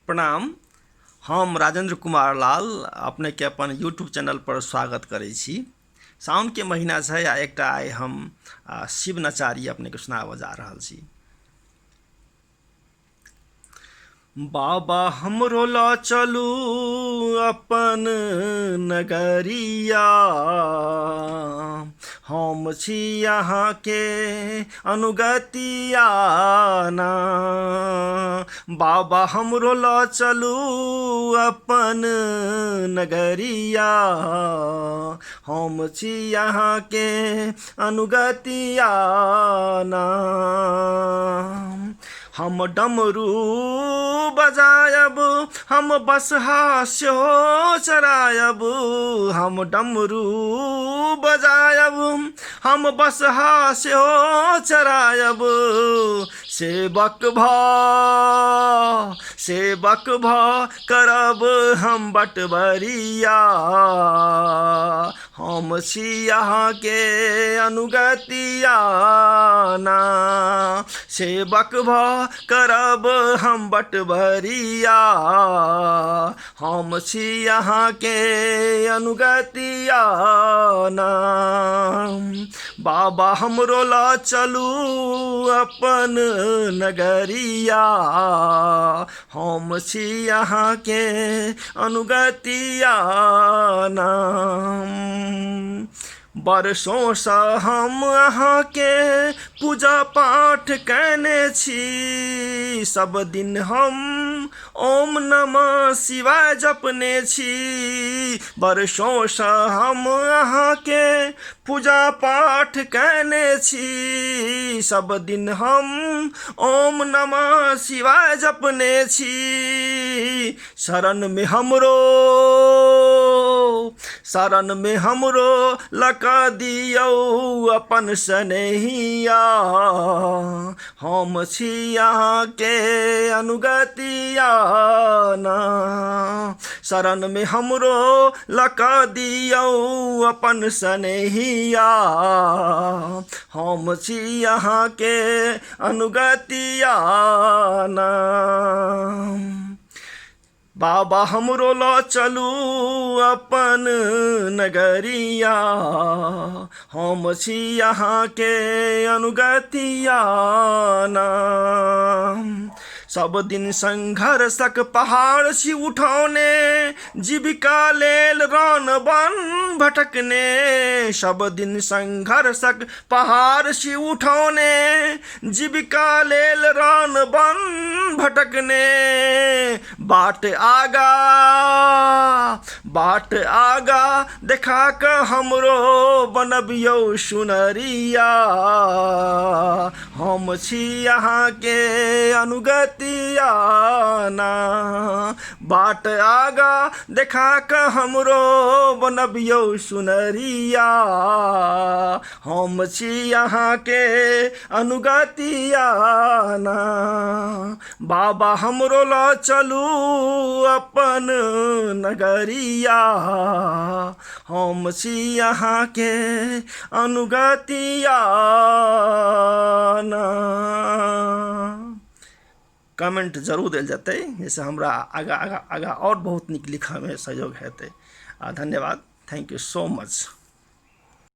प्रणाम। हम राजेंद्र कुमार लाल अपने के अपन यूट्यूब चैनल पर स्वागत करै छी। सावन के महीना छै आ एकटा आइ हम शिव नचारी अपने के सुनाबऽ जा रहल छी। बाबा हमरो ला चलू अपन नगरिया, हम छी यहाँ के अनुगतिया ना। बाबा हमरो ला चलू अपन नगरिया, हम छी यहाँ के अनुगतिया ना। हम डमरू बजायब, हम बसहा सेहो चरायब, हम डमरू बजायब, हम बसहा सेहो चरायब। सेवक भा करब हम बटवरिया, हम छी यहाँ के अनुगतिया ना। सेवक भा करब हम बटवरिया, हम छी यहाँ के अनुगतिया ना। बाबा हमरो ला चलू अपन नगरिया, हम छी यहाँ के अनुगतिया ना। बरसों सँ हम अहाँके पूजा पाठ कयने छी, सब दिन हम ओम नमः शिवाय जपने छी। बरसों सँ हम अहाँके पूजा पाठ कयने छी, सब दिन हम ओम नमः शिवाय जपने छी। शरण में हमरो लका दियौ अपन सनेहिया, हम छी यहाँ के अनुगतिया ना। शरण में हमरो लका दियौ अपन सनेहिया, हम छी यहाँ के अनुगतिया ना। बाबा हमरो ला चलू अपन नगरिया, हम छी यहाँ के अनुगतिया ना। सब दिन संघर्षक पहाड़ छी उठौने, जीविका लेल रन बन भटकने। सब दिन संघर्षक पहाड़ छी उठौने, जीविका लेल रन बन भटकने। बाट आगा देखा क हमरो बनबियौ सुनरिया, हम छी यहाँ के अनुगतिया ना। बाट आगा देखा क हमरो बनबियौ सुनरिया, हम छी यहाँ के अनुगतिया ना। बाबा हमरो ला चलू अपन नगरिया, हम छी यहाँ के अनुगतिया ना। कमेंट जरूर देल जतै, जैसे हमरा आगा और बहुत नीक लिखऽ में सहयोग हेतै। धन्यवाद। Thank you so much.